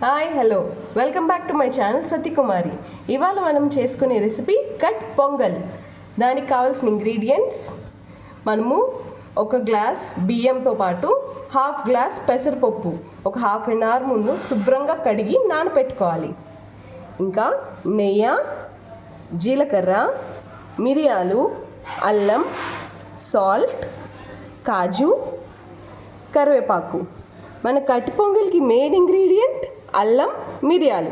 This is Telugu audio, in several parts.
Hi hello welcome back to my channel Satyakumari. ఇవాళ మనం చేసుకునే రెసిపీ కట్ పొంగల్. దానికి కావాల్సిన ఇంగ్రీడియంట్స్ మనము ఒక గ్లాస్ బియ్యంతో పాటు హాఫ్ గ్లాస్ పెసరపప్పు ఒక హాఫ్ అన్ అవర్ ముందు శుభ్రంగా కడిగి నానబెట్టుకోవాలి. ఇంకా నెయ్యి, జీలకర్ర, మిరియాలు, అల్లం, సాల్ట్, కాజు, కరివేపాకు. మన కట్ పొంగల్కి మెయిన్ ఇంగ్రీడియంట్ అల్లం, మిరియాలు.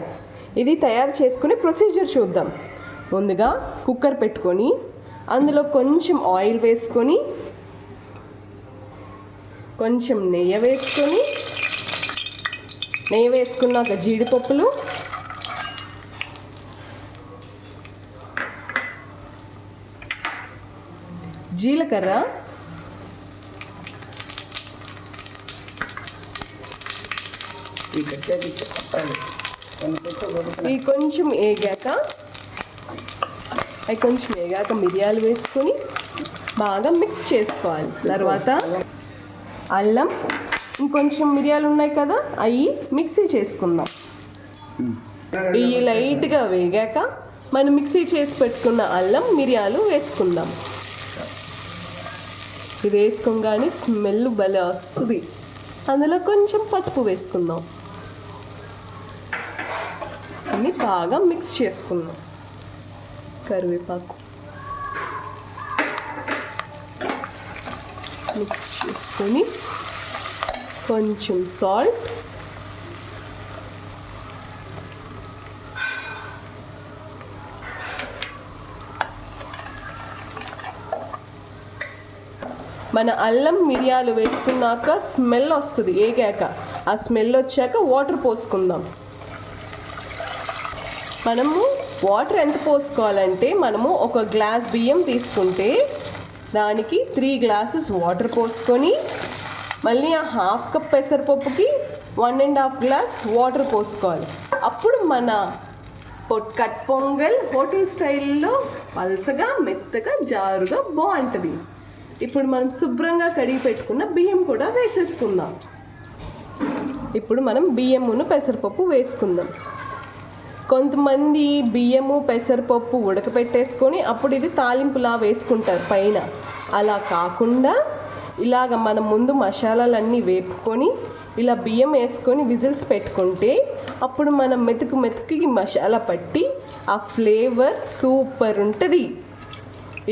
ఇది తయారు చేసుకునే ప్రొసీజర్ చూద్దాం. ముందుగా కుక్కర్ పెట్టుకొని అందులో కొంచెం ఆయిల్ వేసుకొని కొంచెం నెయ్యి వేసుకున్నాక జీడిపప్పులు, జీలకర్ర, ఇవి కొంచెం వేగాక మిరియాలు వేసుకొని బాగా మిక్స్ చేసుకోవాలి. తర్వాత అల్లం, ఇంకొంచెం మిరియాలు ఉన్నాయి కదా, అవి మిక్సీ చేసుకుందాం. ఇవి లైట్గా వేగాక మనం మిక్సీ చేసి పెట్టుకున్న అల్లం, మిరియాలు వేసుకుందాం. ఇది వేసుకోగానే స్మెల్ భలే వస్తుంది. అందులో కొంచెం పసుపు వేసుకుందాం. అన్నీ బాగా మిక్స్ చేసుకుందాం. కరివేపాకు మిక్స్ చేసుకొని కొంచెం సాల్ట్, మన అల్లం, మిరియాలు వేసుకున్నాక స్మెల్ వస్తుంది. వేగాక ఆ స్మెల్ వచ్చాక వాటర్ పోసుకుందాం. మనము వాటర్ ఎంత పోసుకోవాలంటే, మనము ఒక గ్లాస్ బియ్యం తీసుకుంటే దానికి 3 గ్లాసెస్ వాటర్ పోసుకొని మళ్ళీ ఆ హాఫ్ కప్ పెసరపప్పుకి 1.5 గ్లాస్ వాటర్ పోసుకోవాలి. అప్పుడు మన కట్ పొంగల్ హోటల్ స్టైల్లో పల్సగా, మెత్తగా, జారుగా బాగుంటుంది. ఇప్పుడు మనం శుభ్రంగా కడిగి పెట్టుకున్న బియ్యం కూడా వేసేసుకుందాం. ఇప్పుడు మనం బియ్యమును పెసరపప్పు వేసుకుందాం. కొంతమంది బియ్యము, పెసరపప్పు ఉడకపెట్టేసుకొని అప్పుడు ఇది తాలింపులా వేసుకుంటారు పైన. అలా కాకుండా ఇలాగ మనం ముందు మసాలాలన్నీ వేపుకొని ఇలా బియ్యం వేసుకొని విజిల్స్ పెట్టుకుంటే అప్పుడు మనం మెతుకు మసాలా పట్టి ఆ ఫ్లేవర్ సూపర్ ఉంటుంది.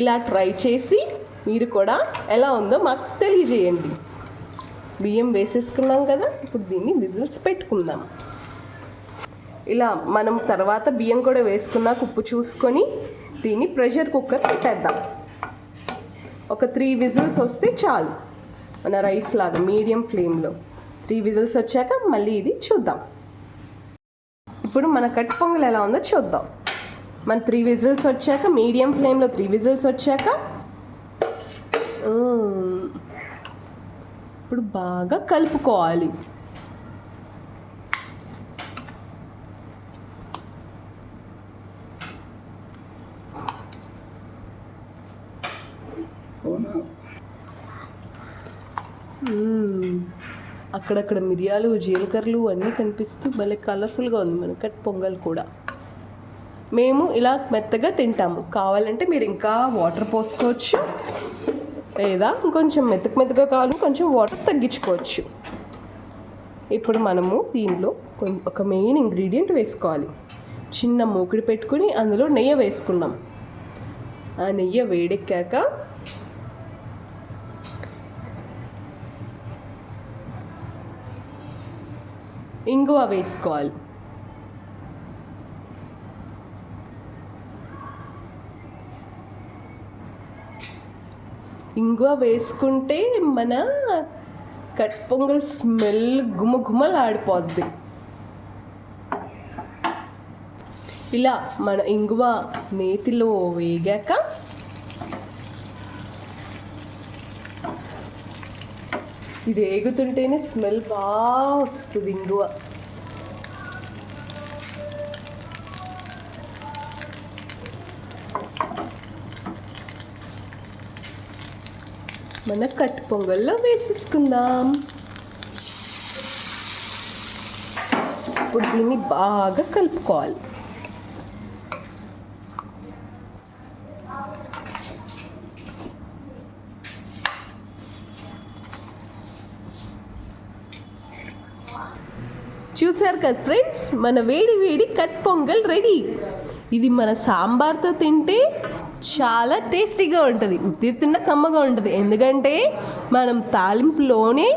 ఇలా ట్రై చేసి మీరు కూడా ఎలా ఉందో మాకు తెలియజేయండి. బియ్యం వేసేసుకున్నాం కదా, ఇప్పుడు దీన్ని విజిల్స్ పెట్టుకుందాం. ఇలా మనం తర్వాత బియ్యం కూడా వేసుకున్నాక ఉప్పు చూసుకొని దీన్ని ప్రెషర్ కుక్కర్ పెట్టేద్దాం. ఒక 3 విజిల్స్ వస్తే చాలు. మన రైస్ లాగా మీడియం ఫ్లేమ్లో 3 విజిల్స్ వచ్చాక మళ్ళీ ఇది చూద్దాం. ఇప్పుడు మన కట్ పొంగల్ ఎలా ఉందో చూద్దాం. మన 3 విజిల్స్ వచ్చాక మీడియం ఫ్లేమ్లో 3 విజిల్స్ వచ్చాక ఇప్పుడు బాగా కలుపుకోవాలి. అక్కడక్కడ మిరియాలు, జీలకర్రలు అన్నీ కనిపిస్తూ భలే కలర్ఫుల్గా ఉంది మన కట్ పొంగల్ కూడా. మేము ఇలా మెత్తగా తింటాము. కావాలంటే మీరు ఇంకా వాటర్ పోసుకోవచ్చు, లేదా ఇంకొంచెం మెత్తగా కావాలి కొంచెం వాటర్ తగ్గించుకోవచ్చు. ఇప్పుడు మనము దీనిలో ఒక మెయిన్ ఇంగ్రీడియంట్ వేసుకోవాలి. చిన్న మూకుడు పెట్టుకుని అందులో నెయ్యి వేసుకున్నాం. ఆ నెయ్యి వేడెక్కాక ఇంగువ వేసుకోవాలి. ఇంగువ వేసుకుంటే మన కట్ పొంగల్ స్మెల్ గుమగుమలాడిపోద్ది. ఇలా మన ఇంగువ నేతిలో వేగాక ఇది వేగుతుంటేనే స్మెల్ బాగా వస్తుంది. ఇంగువ మన కట్ పొంగల్లో వేసేసుకుందాం. ఇప్పుడు దీన్ని బాగా కలుపుకోవాలి. చూసారు కదా ఫ్రెండ్స్, మన వేడి వేడి కట్ పొంగల్ రెడీ. ఇది మన సాంబార్తో తింటే చాలా టేస్టీగా ఉంటుంది, తిన్న కమ్మగా ఉంటుంది. ఎందుకంటే మనం తాలింపులోనే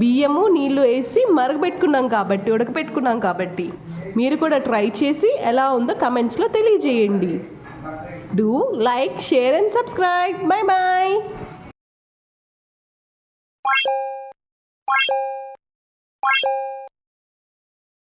బియ్యము నీళ్ళు వేసి ఉడకబెట్టుకున్నాం కాబట్టి మీరు కూడా ట్రై చేసి ఎలా ఉందో కమెంట్స్లో తెలియజేయండి. Do like, share and subscribe. Bye bye.